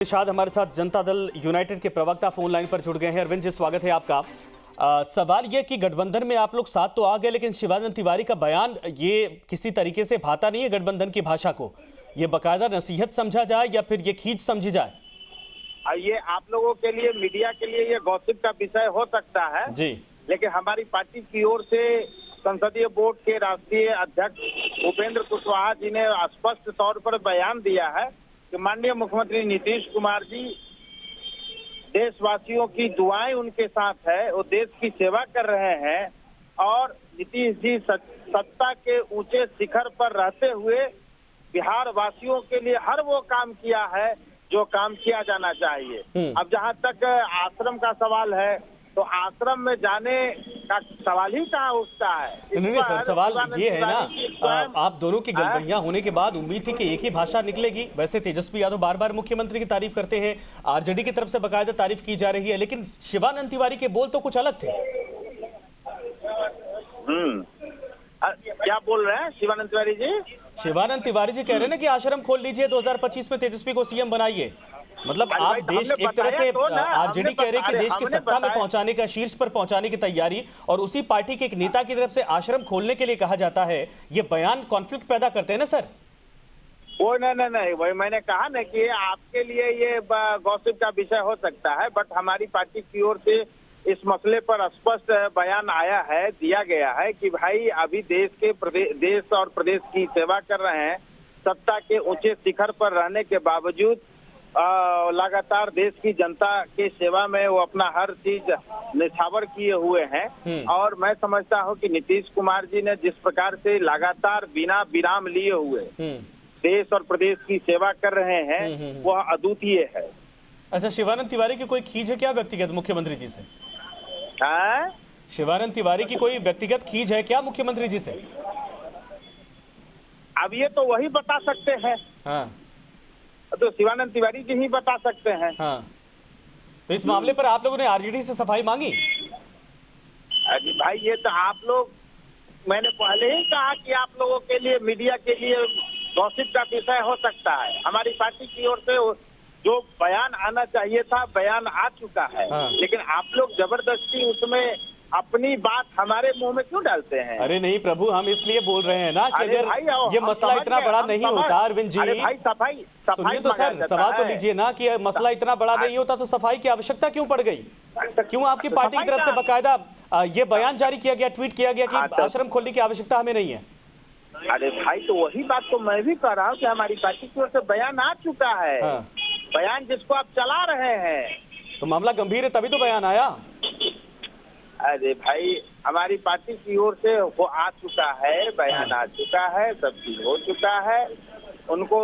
निषाद हमारे साथ जनता दल यूनाइटेड के प्रवक्ता फोन लाइन पर जुड़ गए हैं। अरविंद जी, स्वागत है आपका। सवाल यह कि गठबंधन में आप लोग साथ तो आ गए, लेकिन शिवानंद तिवारी का बयान ये किसी तरीके से भाता नहीं है गठबंधन की भाषा को। ये बाकायदा नसीहत समझा जाए या फिर ये खींच समझी जाए? ये आप लोगों के लिए, मीडिया के लिए ये गॉसिप का विषय हो सकता है जी, लेकिन हमारी पार्टी की ओर से संसदीय बोर्ड के राष्ट्रीय अध्यक्ष उपेंद्र कुशवाहा जी ने स्पष्ट तौर पर बयान दिया है कि माननीय मुख्यमंत्री नीतीश कुमार जी देशवासियों की दुआएं उनके साथ है, वो देश की सेवा कर रहे हैं और नीतीश जी सत्ता के ऊंचे शिखर पर रहते हुए बिहार वासियों के लिए हर वो काम किया है जो काम किया जाना चाहिए। अब जहां तक आश्रम का सवाल है तो आश्रम में जाने का सवाल ही कहाँ उठता है। नहीं सर, सवाल ये है ना, आप दोनों की गलबैयां होने के बाद उम्मीद थी कि एक ही भाषा निकलेगी। वैसे तेजस्वी यादव बार बार मुख्यमंत्री की तारीफ करते हैं, आरजेडी की तरफ से बाकायदा तारीफ की जा रही है, लेकिन शिवानंद तिवारी के बोल तो कुछ अलग थे। क्या बोल रहे हैं शिवानंद तिवारी जी? शिवानंद तिवारी जी कह रहे हैं ना कि आश्रम खोल लीजिए, 2025 में तेजस्वी को सीएम बनाइए। मतलब आप देश एक तरह से आरजेडी कह रहे हैं कि देश की सत्ता में पहुंचाने का, शीर्ष पर पहुंचाने की तैयारी, और उसी पार्टी के एक नेता की तरफ से आश्रम खोलने के लिए कहा जाता है। ये बयान कॉन्फ्लिक्ट पैदा करते हैं ना सर? वो नहीं, वही मैंने कहा ना कि आपके लिए ये गॉसिप का विषय हो सकता है, बट हमारी पार्टी की ओर से इस मसले पर स्पष्ट बयान आया है, दिया गया है कि भाई अभी देश और प्रदेश की सेवा कर रहे हैं, सत्ता के ऊंचे शिखर पर रहने के बावजूद लगातार देश की जनता के सेवा में वो अपना हर चीज निछावर किए हुए हैं। और मैं समझता हूं कि नीतीश कुमार जी ने जिस प्रकार से लगातार बिना विराम लिए हुए देश और प्रदेश की सेवा कर रहे हैं वह अद्वितीय है। अच्छा, शिवानंद तिवारी की कोई खींच है क्या व्यक्तिगत मुख्यमंत्री जी से? शिवानंद तिवारी की कोई व्यक्तिगत खींच है क्या मुख्यमंत्री जी से? अब ये तो वही बता सकते हैं। हाँ, तो शिवानंद तिवारी जी ही बता सकते हैं। हाँ, तो इस मामले पर आप लोगों ने आरजेडी से सफाई मांगी? अरे भाई, ये तो आप लोग, मैंने पहले ही कहा कि आप लोगों के लिए, मीडिया के लिए गॉसिप का विषय हो सकता है। हमारी पार्टी की ओर से जो बयान आना चाहिए था बयान आ चुका है। हाँ। लेकिन आप लोग जबरदस्ती उसमें अपनी बात हमारे मुंह में क्यों डालते हैं? अरे नहीं प्रभु, हम इसलिए बोल रहे हैं ना कि अगर ये मसला इतना बड़ा नहीं होता, अरविंद जी सुनिए तो सर, सवाल तो लीजिए ना कि मसला इतना बड़ा नहीं होता तो सफाई की आवश्यकता क्यों पड़ गई? क्यों आपकी पार्टी की तरफ से बाकायदा ये बयान जारी किया गया, ट्वीट किया गया कि आश्रम खोलने की आवश्यकता हमें नहीं है? अरे भाई, तो वही बात तो मैं भी कह रहा हूँ कि हमारी पार्टी की ओर से बयान आ चुका है। हाँ। बयान जिसको आप चला रहे हैं, तो मामला गंभीर है तभी तो बयान आया। अरे भाई, हमारी पार्टी की ओर से वो आ चुका है, बयान आ चुका है, सब चीज हो चुका है। उनको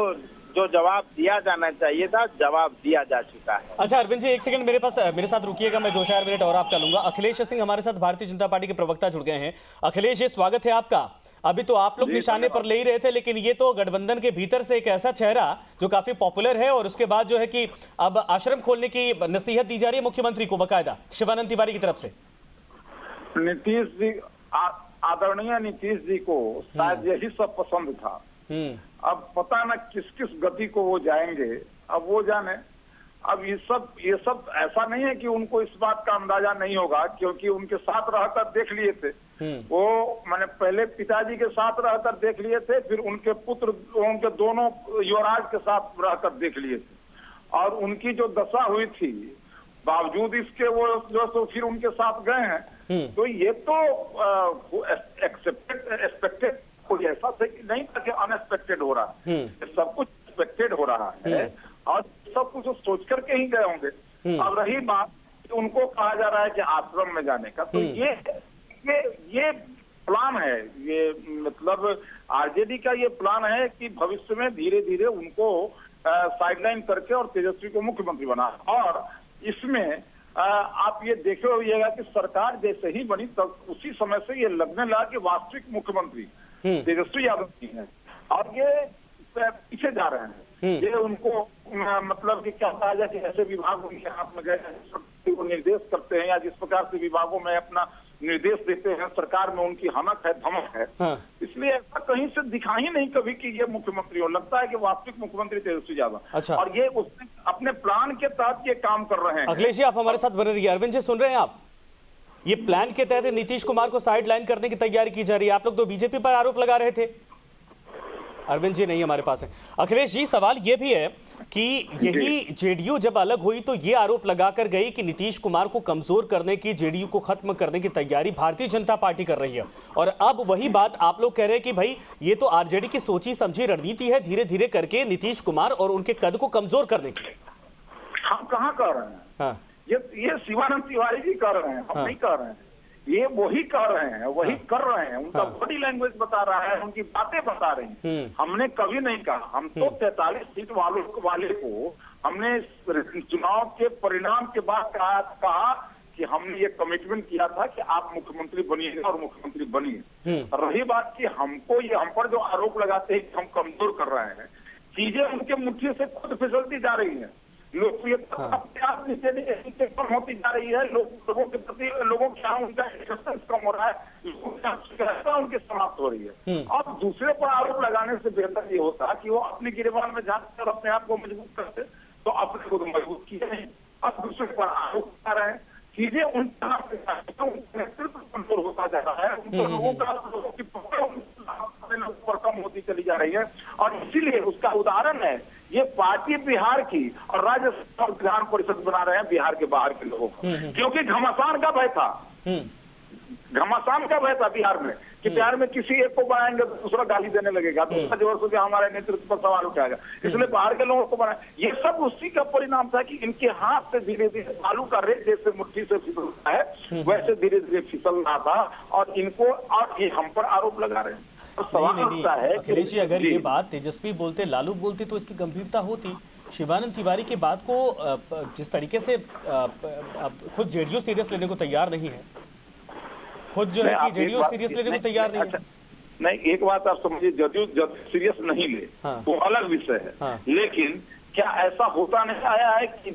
जो जवाब दिया जाना चाहिए था जवाब दिया जा चुका है। अच्छा अरविंद जी, एक सेकंड मेरे साथ रुकिएगा, मैं 2-4 मिनट और आपका लूंगा। अखिलेश सिंह हमारे साथ भारतीय जनता पार्टी के प्रवक्ता जुड़ गए हैं। अखिलेश जी, स्वागत है आपका। अभी तो आप लोग निशाने पर ले ही रहे थे, लेकिन ये तो गठबंधन के भीतर से एक ऐसा चेहरा जो काफी पॉपुलर है, और उसके बाद जो है कि अब आश्रम खोलने की नसीहत दी जा रही है मुख्यमंत्री को बाकायदा शिवानंद तिवारी की तरफ से। नीतीश जी, आदरणीय नीतीश जी को शायद यही सब पसंद था। अब पता न किस किस गति को वो जाएंगे, अब वो जाने। अब ये सब ऐसा नहीं है कि उनको इस बात का अंदाजा नहीं होगा, क्योंकि उनके साथ रहकर देख लिए थे। वो मैंने पहले पिताजी के साथ रहकर देख लिए थे, फिर उनके पुत्र, उनके दोनों युवराज के साथ रहकर देख लिए थे, और उनकी जो दशा हुई थी बावजूद इसके वो जो तो फिर उनके साथ गए हैं। तो ये तो एक्सपेक्टेड, कोई ऐसा नहीं था कि अनएक्सपेक्टेड हो रहा है। सब कुछ एक्सपेक्टेड हो रहा है और सब कुछ सोच करके ही गए होंगे। अब रही बात कि उनको कहा जा रहा है कि आश्रम में जाने का, तो ये प्लान है। ये मतलब आरजेडी का ये प्लान है कि भविष्य में धीरे धीरे उनको साइडलाइन करके और तेजस्वी को मुख्यमंत्री बना। और इसमें आप ये देखे होइएगा कि सरकार जैसे ही बनी तब उसी समय से ये लगने लगा कि वास्तविक मुख्यमंत्री तेजस्वी यादव जी हैं, और ये पीछे जा रहे हैं। ये उनको मतलब कि क्या कहा जाए कि ऐसे विभाग उनके हाथ में गए वो निर्देश करते हैं, या जिस प्रकार से विभागों में अपना निर्देश देते हैं, सरकार में उनकी हनक है, धमक है। हाँ। इसलिए ऐसा कहीं से दिखा ही नहीं कभी कि ये मुख्यमंत्री हो। लगता है कि वास्तविक मुख्यमंत्री तेजस्वी यादव। अच्छा। और ये उसने अपने प्लान के तहत ये काम कर रहे हैं। अखिलेश जी, आप हमारे साथ बने रहिए। अरविंद जी, सुन रहे हैं आप? ये प्लान के तहत नीतीश कुमार को साइड लाइन करने की तैयारी की जा रही है। आप लोग तो बीजेपी पर आरोप लगा रहे थे। अरविंद जी नहीं हमारे पास है। अखिलेश जी, सवाल ये भी है कि यही जेडीयू जब अलग हुई तो ये आरोप लगाकर गई कि नीतीश कुमार को कमजोर करने की, जेडीयू को खत्म करने की तैयारी भारतीय जनता पार्टी कर रही है। और अब वही बात आप लोग कह रहे हैं कि भाई ये तो आरजेडी की सोची समझी रणनीति है, धीरे धीरे करके नीतीश कुमार और उनके कद को कमजोर करने की। हम कहाँ कह रहे हैं? हाँ। ये शिवानंद तिवारी जी कर रहे हैं, हम नहीं कर रहे हैं। ये वही कर रहे हैं, वही कर रहे हैं। उनका बॉडी लैंग्वेज बता रहा है, उनकी बातें बता रही हैं। हमने कभी नहीं कहा। हम तो 43 सीट वाले को हमने चुनाव के परिणाम के बाद कहा कि हमने ये कमिटमेंट किया था कि आप मुख्यमंत्री बनिएगा और मुख्यमंत्री बनिए। रही बात कि हमको ये हम पर जो आरोप लगाते हैं कि हम कमजोर कर रहे हैं, चीजें उनके मुट्ठी से खुद फिसलती जा रही है। लोकप्रियता अपने आप नीचे कम होती जा रही है। लोगों के प्रति लोगों के यहाँ उनका एक्सेप्टेंस कम हो रहा है, उनकी समाप्त हो रही है। अब दूसरे पर आरोप लगाने से बेहतर ये होता कि वो अपनी गिरबान में झांकते और अपने आप को मजबूत करते, तो अपने को तो मजबूत किए नहीं। अब दूसरे पर आरोप लगा रहे हैं, चीजें उनका नेतृत्व कमजोर होता जा रहा है, उनको लोगों की पर कम होती चली जा रही है। और इसीलिए उसका उदाहरण है ये पार्टी बिहार की और राज्य और विधान परिषद बना रहे हैं बिहार के बाहर के लोगों को, क्योंकि घमासान का भय था। घमासान का भय था बिहार में कि बिहार में किसी एक को बनाएंगे तो दूसरा गाली देने लगेगा, दूसरा जोर से हमारे नेतृत्व पर सवाल उठाएगा, इसलिए बाहर के लोगों को बनाए। ये सब उसी का परिणाम था कि इनके हाथ से धीरे धीरे बालू का रेत जैसे मुट्ठी से फिसलता है वैसे धीरे धीरे फिसल रहा था। और इनको और ये हम पर आरोप लगा रहे हैं। नहीं, अखिलेश जी, अगर ये बात तेजस्वी बोलते, लालू बोलते तो इसकी गंभीरता होती। शिवानंद तिवारी की बात को जिस तरीके से खुद जेडीयू सीरियस लेने को तैयार नहीं है, खुद जो है कि जेडीयू सीरियस लेने को तैयार नहीं है। नहीं, एक बात आप समझिए, जदयू सीरियस नहीं ले वो अलग विषय है, लेकिन क्या ऐसा होता नहीं आया है कि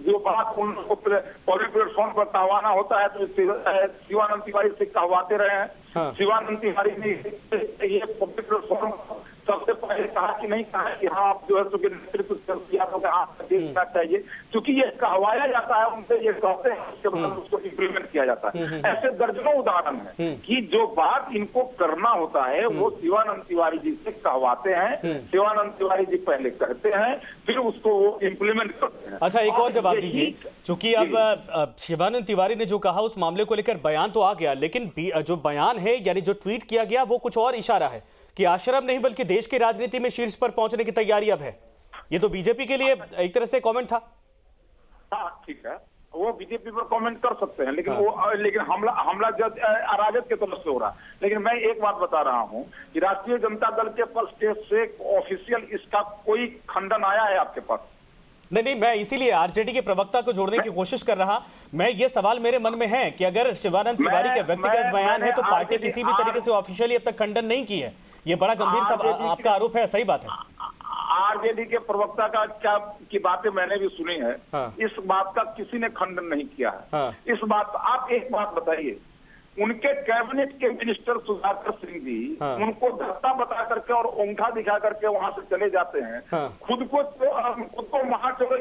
जो बात उनको पब्लिक प्लेटफॉर्म पर कहवाना होता है तो शिवानंद तिवारी से कहवाते रहे हैं। शिवानंद तिवारी ने ये पब्लिक प्लेटफॉर्म सबसे पहले कहा कि नहीं कहा कि हाँ आप जो है तो नेतृत्व देखना चाहिए, क्योंकि ये कहवाया जाता है उनसे, ये कहते हैं उसके बाद उसको इम्प्लीमेंट किया जाता है। ऐसे दर्जनों उदाहरण है कि जो बात इनको करना होता है वो शिवानंद तिवारी जी से कहवाते हैं, शिवानंद तिवारी जी पहले कहते हैं, फिर उसको वो इम्प्लीमेंट करते हैं। अच्छा, एक और जवाब दीजिए, चूंकि अब शिवानंद तिवारी ने जो कहा उस मामले को लेकर बयान तो आ गया, लेकिन जो बयान है यानी जो ट्वीट किया गया वो कुछ और इशारा है कि आश्रम नहीं बल्कि देश की राजनीति में शीर्ष पर पहुंचने की तैयारी अब है। ये तो बीजेपी के लिए एक तरह से कमेंट था। हाँ ठीक है, वो बीजेपी पर कमेंट कर सकते हैं, लेकिन लेकिन हमला जब अराजक के तरफ से हो रहा है। लेकिन मैं एक बात बता रहा हूं कि राष्ट्रीय जनता दल के पक्ष से ऑफिशियल इसका कोई खंडन आया है आपके पास? नहीं, मैं इसीलिए आरजेडी के प्रवक्ता को जोड़ने की कोशिश कर रहा। मैं ये सवाल मेरे मन में है कि अगर शिवानंद तिवारी का व्यक्तिगत बयान है तो पार्टी किसी भी तरीके से ऑफिशियली अब तक खंडन नहीं की है। ये बड़ा गंभीर आपका आरोप है, सही बात है। आरजेडी के प्रवक्ता का क्या की बातें मैंने भी सुनी है। इस बात का किसी ने खंडन नहीं किया है। इस बात आप एक बात बताइए, उनके कैबिनेट के मिनिस्टर सुधाकर सिंह जी उनको धक्का बता करके और अंगूठा दिखा करके वहां से चले जाते हैं। खुद को महाचोरों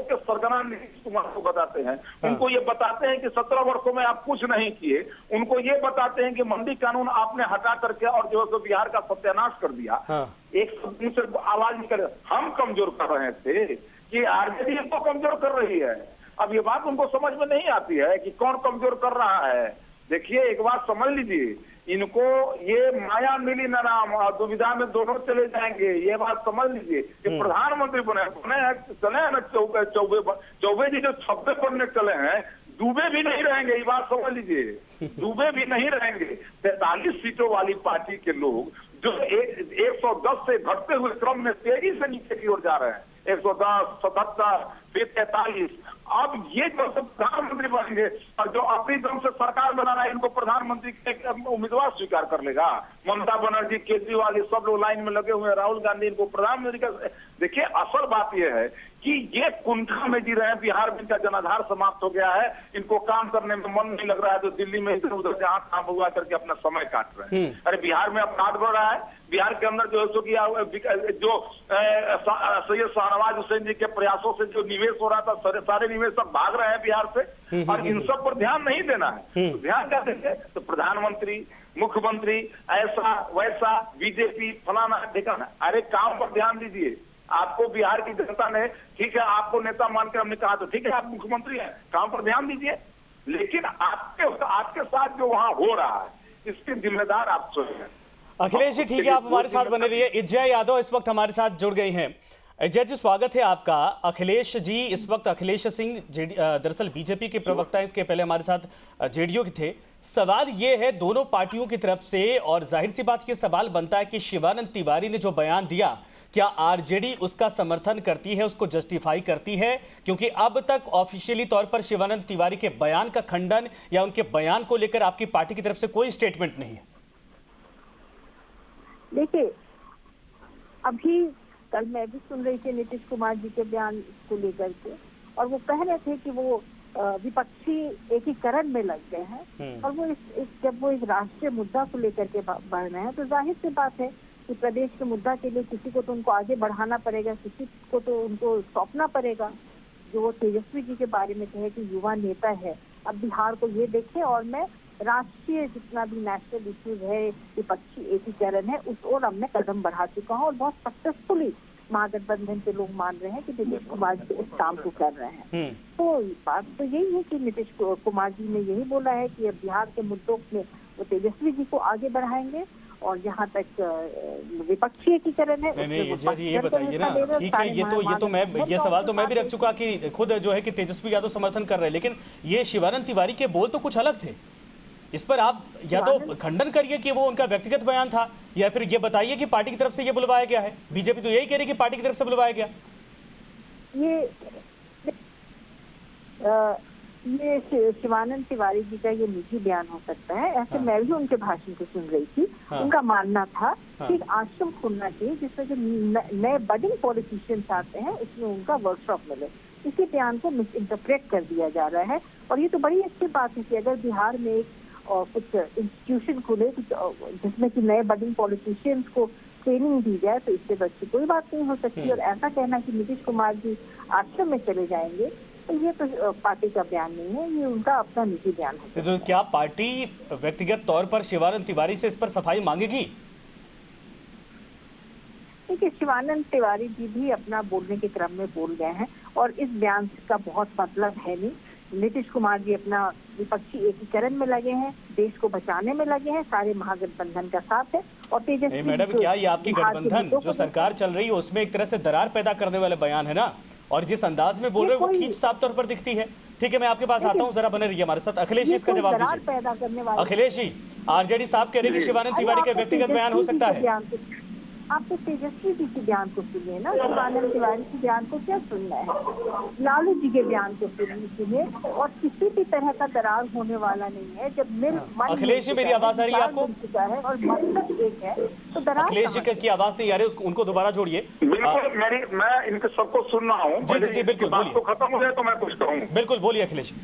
के सरगना नीतीश कुमार को बताते हैं। उनको ये बताते हैं कि 17 वर्षों में आप कुछ नहीं किए। उनको ये बताते हैं कि मंडी कानून आपने हटा करके और जो है बिहार का सत्यानाश कर दिया। एक मुंह से आवाज निकल, हम कमजोर कर रहे थे कि आरजेडी को कमजोर कर रही है। अब ये बात उनको समझ में नहीं आती है कि कौन कमजोर कर रहा है। देखिए, एक बात समझ लीजिए, इनको ये माया मिली न राम, दुविधा में दोनों चले जाएंगे। ये बात समझ लीजिए कि प्रधानमंत्री चले हैं ना चौबे जी जो 26 बनने चले हैं, दुबे भी नहीं रहेंगे। ये बात समझ लीजिए, दुबे भी नहीं रहेंगे। 43 सीटों वाली पार्टी के लोग जो 110 से घटते हुए क्रम में तेजी से नीचे की ओर जा रहे हैं, 110, 77, फिर 43। अब ये जो प्रधानमंत्री बनेंगे और जो अपनी दम से सरकार बना रहा है, इनको प्रधानमंत्री के उम्मीदवार स्वीकार कर लेगा। ममता बनर्जी, केजरीवाल, ये सब लोग लाइन में लगे हुए हैं, राहुल गांधी इनको प्रधानमंत्री का। देखिए, असल बात यह है कि ये कुंठा में जी रहे हैं, बिहार में इनका जनाधार समाप्त हो गया है, इनको काम करने में मन नहीं लग रहा है, तो दिल्ली में इधर उधर जहां काम हुआ करके अपना समय काट रहे हैं। अरे बिहार में अपराध बढ़ रहा है, बिहार के अंदर जो है सो जो सैयद शाहनवाज हुसैन जी के प्रयासों से जो निवेश हो रहा था, सारे निवेशक भाग रहे हैं बिहार से, और इन सब पर ध्यान नहीं देना है। तो ध्यान क्या देंगे? तो प्रधानमंत्री, मुख्यमंत्री, ऐसा वैसा, बीजेपी, फलाना ठिकाना, अरे काम पर ध्यान दीजिए। आपको बिहार की जनता ने, ठीक है, आपको नेता मानकर हमने कहा, तो ठीक है, आप मुख्यमंत्री हैं, काम पर ध्यान दीजिए, लेकिन आपके साथ जो वहां हो रहा है इसके जिम्मेदार आप स्वयं हैं। अखिलेश जी ठीक है, आप हमारे साथ बने रहिए। इज्जया यादव इस वक्त हमारे साथ जुड़ गई हैं। इज्जया जी स्वागत है आपका। अखिलेश जी इस वक्त, अखिलेश सिंह दरअसल बीजेपी के प्रवक्ता, इसके पहले हमारे साथ जेडीयू के थे। सवाल ये है दोनों पार्टियों की तरफ से, और जाहिर सी बात ये सवाल बनता है कि शिवानंद तिवारी ने जो बयान दिया, क्या आरजेडी उसका समर्थन करती है, उसको जस्टिफाई करती है? क्योंकि अब तक ऑफिशियली तौर पर शिवानंद तिवारी के बयान का खंडन या उनके बयान को लेकर आपकी पार्टी की तरफ से कोई स्टेटमेंट नहीं है। देखिए, अभी कल मैं भी सुन रही थी नीतीश कुमार जी के बयान को लेकर के, और वो कह रहे थे कि वो विपक्षी एकीकरण में लग गए हैं, और वो जब वो इस राष्ट्रीय मुद्दा को लेकर के बढ़ रहे हैं, तो जाहिर सी बात है कि प्रदेश के मुद्दा के लिए किसी को तो उनको आगे बढ़ाना पड़ेगा, किसी को तो उनको सौंपना पड़ेगा। जो वो तेजस्वी जी के बारे में कहे कि युवा नेता है, अब बिहार को ये देखें, और मैं राष्ट्रीय जितना भी नेशनल इश्यूज है, विपक्षी एकीकरण है, उस ओर अब मैं कदम बढ़ा चुका हूँ, और बहुत सक्सेसफुली महागठबंधन के लोग मान रहे हैं कि नीतीश कुमार जी उस काम को कर रहे हैं। तो बात तो यही है कि नीतीश कुमार जी ने यही बोला है कि अब बिहार के मुद्दों में वो तेजस्वी जी को आगे बढ़ाएंगे, और जहाँ तक विपक्षी एकीकरण है, नहीं जी ये बताइए ना, ठीक है, ये सवाल तो मैं भी रख चुका कि खुद जो है कि तेजस्वी यादव समर्थन कर रहे हैं, लेकिन ये शिवानंद तिवारी के बोल तो कुछ अलग थे। इस पर आप या तो खंडन करिए कि वो उनका व्यक्तिगत बयान था, या फिर ये बताइए कि पार्टी की तरफ से ये बुलवाया गया है। बीजेपी तो यही कह रही है कि पार्टी की तरफ से बुलवाया गया। ये शिवानंद तिवारी जी का ये निजी बयान हो सकता है। ऐसे मैं भी उनके भाषण को सुन रही थी। उनका मानना था कि एक आश्रम खोलना चाहिए जिसमें जो नए बडिंग पॉलिटिशियंस आते हैं उसमें उनका वर्कशॉप मिले। इसी बयान को मिस इंटरप्रेट कर दिया जा रहा है, और ये तो बड़ी अच्छी बात है कि अगर बिहार में एक कुछ इंस्टीट्यूशन खुले जिसमें कि नए बडिंग पॉलिटिशियंस को ट्रेनिंग दी जाए, तो इससे अच्छी कोई बात नहीं हो सकती। और ऐसा कहना कि नीतीश कुमार जी आश्रम में चले जाएंगे, तो ये तो पार्टी का बयान नहीं है, ये उनका अपना निजी बयान है। तो क्या पार्टी व्यक्तिगत तौर पर शिवानंद तिवारी से इस पर सफाई मांगेगी? देखिए, शिवानंद तिवारी जी भी अपना बोलने के क्रम में बोल गए हैं, और इस बयान का बहुत मतलब है नहीं। नीतीश कुमार जी अपना विपक्षी एकीकरण में लगे हैं, देश को बचाने में लगे हैं, सारे महागठबंधन का साथ है। और तेजस्वी मैडम, क्या ये आपकी गठबंधन जो सरकार चल रही है उसमें एक तरह से दरार पैदा करने वाले बयान है ना? और जिस अंदाज में बोल रहे हैं वो खींच साफ तौर पर दिखती है। ठीक है, मैं आपके पास आता हूँ, जरा बने रहिए हमारे साथ। अखिलेश जी इसका जवाब दीजिए। अखिलेश जी, आरजेडी साफ कह रही है कि शिवानंद तिवारी का व्यक्तिगत बयान हो सकता है। आप तो तेजस्वी जी के बयान को सुनिए ना, शिवानंद तिवारी के बयान को क्या सुनना है? लालू जी के बयान को सुनिए, और किसी भी तरह का दरार होने वाला नहीं है। जब अखिलेश जी, मेरी आवाज आ रही है आपको? और मतलब एक है तो दरार। अखिलेश जी की आवाज नहीं आ रही, उनको दोबारा जोड़िए। बिल्कुल, मैं इनके सबको सुन रहा हूँ। जी बिल्कुल, बोलिए। खत्म हो जाए तो मैं कुछ कहूँ। बिल्कुल बोलिए अखिलेश।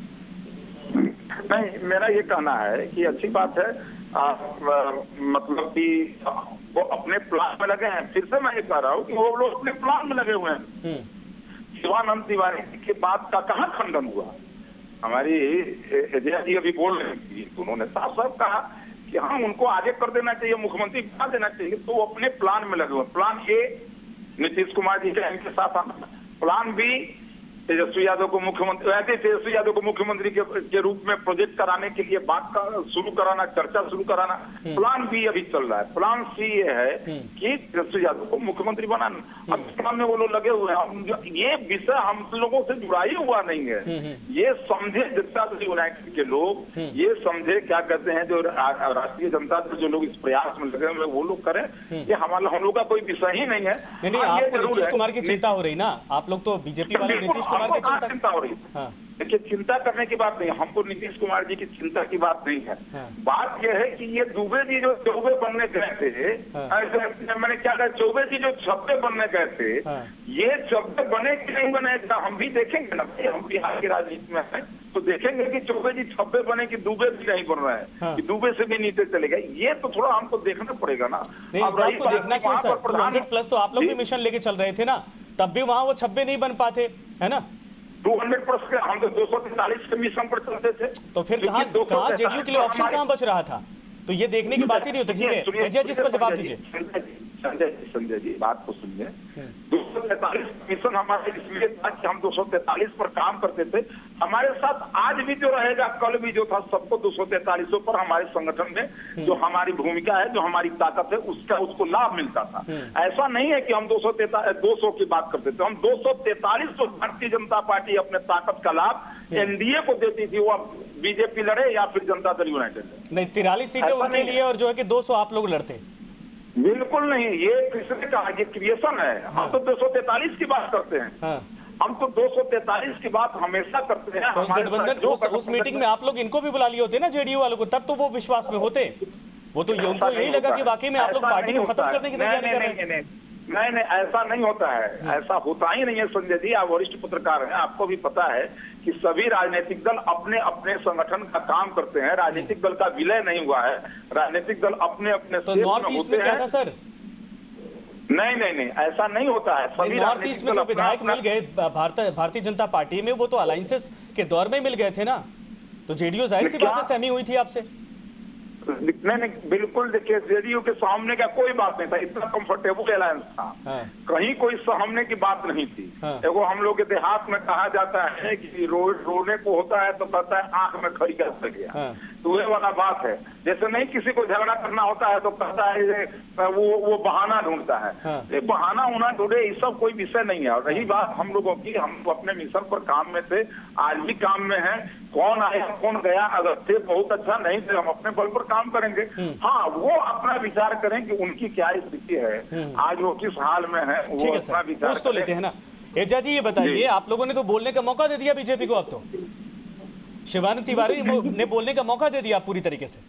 नहीं, मेरा ये कहना है कि अच्छी बात है, मतलब कि वो अपने प्लान में लगे हैं। फिर से मैं ये कह रहा हूँ कि वो लोग अपने प्लान में लगे हुए हैं। शिवानंद तिवारी की बात का कहाँ खंडन हुआ? हमारी एजेंट जी अभी बोल रहे थी, उन्होंने साफ साफ कहा कि हम उनको आगे कर देना चाहिए, मुख्यमंत्री बना देना चाहिए। तो वो अपने प्लान में लगे हुए। प्लान ए नीतीश कुमार जी का इनके साथ आना, प्लान बी तेजस्वी यादव को मुख्यमंत्री, वैसे तेजस्वी यादव को मुख्यमंत्री के रूप में प्रोजेक्ट कराने के लिए बात का शुरू कराना, चर्चा शुरू कराना। प्लान बी अभी चल रहा है। प्लान सी ये है कि तेजस्वी यादव को मुख्यमंत्री बनाना। अब प्लान में वो लोग लगे हुए हैं। ये विषय हम लोगों से जुड़ा ही हुआ नहीं है। ये समझे जनता दल यूनाइटेड के लोग, ये समझे क्या कहते हैं जो राष्ट्रीय जनता दल जो लोग इस प्रयास में लगे हुए वो लोग करें। ये हम लोग का कोई विषय ही नहीं है। नहीं, आपको नीतीश कुमार की चिंता हो रही ना? आप लोग तो बीजेपी वाले नीतीश कुमार हमको की कहाँ चिंता? चिंता हो रही है? हाँ। देखिए, चिंता करने की बात नहीं, हमको नीतीश कुमार जी की चिंता की बात नहीं है। हाँ। बात यह है कि ये दुबे जी जो चौबे बनने गए थे, हाँ। मैंने क्या कहा, चौबे जी जो छब्बे बनने गए थे, हाँ। ये छब्बे बने कि नहीं बने, हम भी देखेंगे ना भाई, हम बिहार की राजनीति में हैं तो देखेंगे कि चौबे जी छब्बे बने कि दुबे भी नहीं बन रहे हैं, हाँ। कि दुबे से भी नीचे चले गए। ये तो थोड़ा हमको देखना पड़ेगा ना। नहीं, इस अब रही बात को बात देखना कि क्यों वहाँ सर? पर प्रधान- 200 प्लस तो आप लोग भी जी? मिशन लेके चल रहे थे ना, तब भी वहां वो 26 नहीं बन पाते, है ना? 200 के हम तो 243 के मिशन पर चलते थे। तो फिर लेकिन कहाँ 243 जेडीयू के लिए ऑप्शन हमारे- कहाँ बच रहा था? तो ये देखने की बात ही नहीं होती। ठीक है अजय जी, इस पर जवाब दीजिए। संजय जी बात को सुनिए। 243 मिशन हमारे इसलिए था कि हम 243 पर काम करते थे। हमारे साथ आज भी जो रहेगा, कल भी जो था, सबको 243 पर हमारे संगठन में जो हमारी भूमिका है, जो हमारी ताकत है, उसका उसको लाभ मिलता था। ऐसा नहीं है कि हम 200 की बात करते थे। हम 243 तो भारतीय जनता पार्टी अपने ताकत का लाभ एनडीए को देती थी, वो बीजेपी लड़े या फिर जनता दल यूनाइटेड। नहीं, 43 सीटें ऐसा उनके नहीं लिए और जो है कि 200 आप लोग लड़ते। बिल्कुल नहीं, ये किसने कहा? ये क्रिएशन है। हम तो 243 की बात करते हैं। हाँ। हम तो 243 की बात हमेशा करते हैं। तो उस गठबंधन उस मीटिंग में आप लोग इनको भी बुला लिए होते ना, जेडीयू वालों को, तब तो वो विश्वास में होते। वो तो उनको यही लगा कि वाकई में आप लोग पार्टी को खत्म करने की तैयारी कर रहे हैं। नहीं, ऐसा नहीं होता है। ऐसा होता ही नहीं है संजय जी। आप वरिष्ठ पत्रकार हैं, आपको भी पता है कि सभी राजनीतिक दल अपने अपने संगठन का काम करते हैं। राजनीतिक दल का विलय नहीं हुआ है। राजनीतिक दल अपने अपने तो क्षेत्र नॉर्थ में ईस्ट होते में क्या हैं। था सर? नहीं, ऐसा नहीं होता है। सभी नॉर्थ ईस्ट में दल जो अपना- विधायक मिल गए भारतीय जनता पार्टी में, वो तो अलायंसेस के दौर में मिल गए थे ना, तो जेडीयू जाहिर सी बात है सहमी हुई थी आपसे। नहीं, बिल्कुल। देखिए, जेडीयू के सामने का कोई बात नहीं था। इतना कंफर्टेबल अलायंस था। हाँ। कहीं कोई सामने की बात नहीं थी। हाँ। एगो हम लोग के देहात में कहा जाता है कि रोने को होता है तो कहता है आंख में खड़ी कर गया। हाँ। तो ये वाला बात है। जैसे नहीं किसी को झगड़ा करना होता है तो कहता है ये वो बहाना ढूंढता है। हाँ। ये बहाना उना ढूंढे, ये सब कोई विषय नहीं है। और रही बात हम लोगों की, हम अपने मिशन पर काम में थे, आज भी काम में है। कौन आया कौन गया, अगर थे बहुत अच्छा, नहीं थे हम अपने बल पर काम करेंगे। हाँ, वो अपना विचार करें कि उनकी क्या स्थिति है, आज वो किस हाल में है, वो ठीक है अपना सर, विचार पूछ तो लेते हैं ना। एजा जी, ये बताइए, आप लोगों ने तो बोलने का मौका दे दिया बीजेपी को। अब तो शिवानंद तिवारी ने बोलने का मौका दे दिया पूरी तरीके से।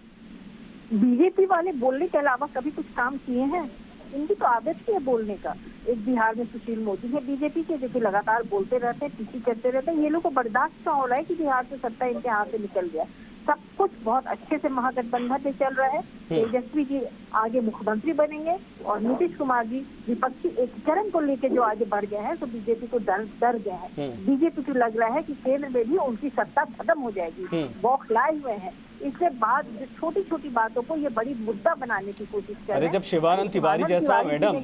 बीजेपी वाले बोलने के अलावा कभी कुछ काम किए हैं? इनकी तो आदत ही है बोलने का। एक बिहार में सुशील मोदी है बीजेपी के, जो कि लगातार बोलते रहते हैं, टीची करते रहते हैं। ये लोग को बर्दाश्त क्या हो रहा है कि बिहार से सत्ता इनके हाथ से निकल गया। सब कुछ बहुत अच्छे से महागठबंधन में चल रहा है। तेजस्वी जी आगे मुख्यमंत्री बनेंगे और नीतीश कुमार जी विपक्षी एकीकरण को लेकर जो आगे बढ़ गए हैं, तो बीजेपी को डर गया है। बीजेपी को लग रहा है कि केंद्र में भी उनकी सत्ता खत्म हो जाएगी। बौखलाए हुए हैं। इसके बाद जो छोटी छोटी बातों को ये बड़ी मुद्दा बनाने की कोशिश कर रहे हैं। अरे जब शिवानंद तिवारी जैसा मैडम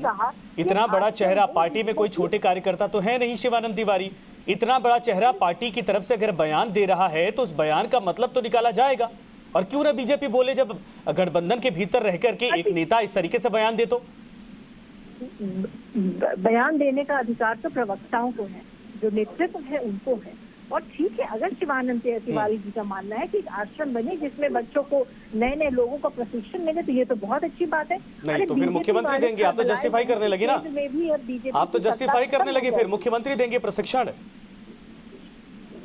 इतना बड़ा चेहरा, पार्टी में कोई छोटे कार्यकर्ता तो है नहीं शिवानंद तिवारी, इतना बड़ा चेहरा पार्टी की तरफ से अगर बयान दे रहा है तो उस बयान का मतलब तो निकाला जाएगा। और क्यों ना बीजेपी बोले, जब गठबंधन के भीतर रह करके एक नेता इस तरीके से बयान दे तो। बयान देने का अधिकार तो प्रवक्ताओं को है, जो नेतृत्व है उनको है। और ठीक है, अगर शिवानंद तिवारी जी का मानना है कि एक आश्रम बने जिसमें बच्चों को, नए नए लोगों को प्रशिक्षण मिले, तो ये तो बहुत अच्छी बात है। नहीं तो फिर मुख्यमंत्री देंगे, आप तो जस्टिफाई करने लगे ना। आप तो जस्टिफाई करने लगे, फिर मुख्यमंत्री देंगे प्रशिक्षण।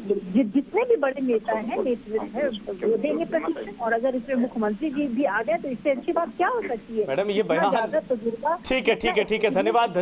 जितने भी बड़े नेता हैं, नेतृत्व है, वो देंगे प्रशिक्षण। और अगर इसमें मुख्यमंत्री जी भी आ गए तो इससे अच्छी बात क्या हो सकती है? मैडम ये बयान, तजुर्बा। ठीक है, धन्यवाद।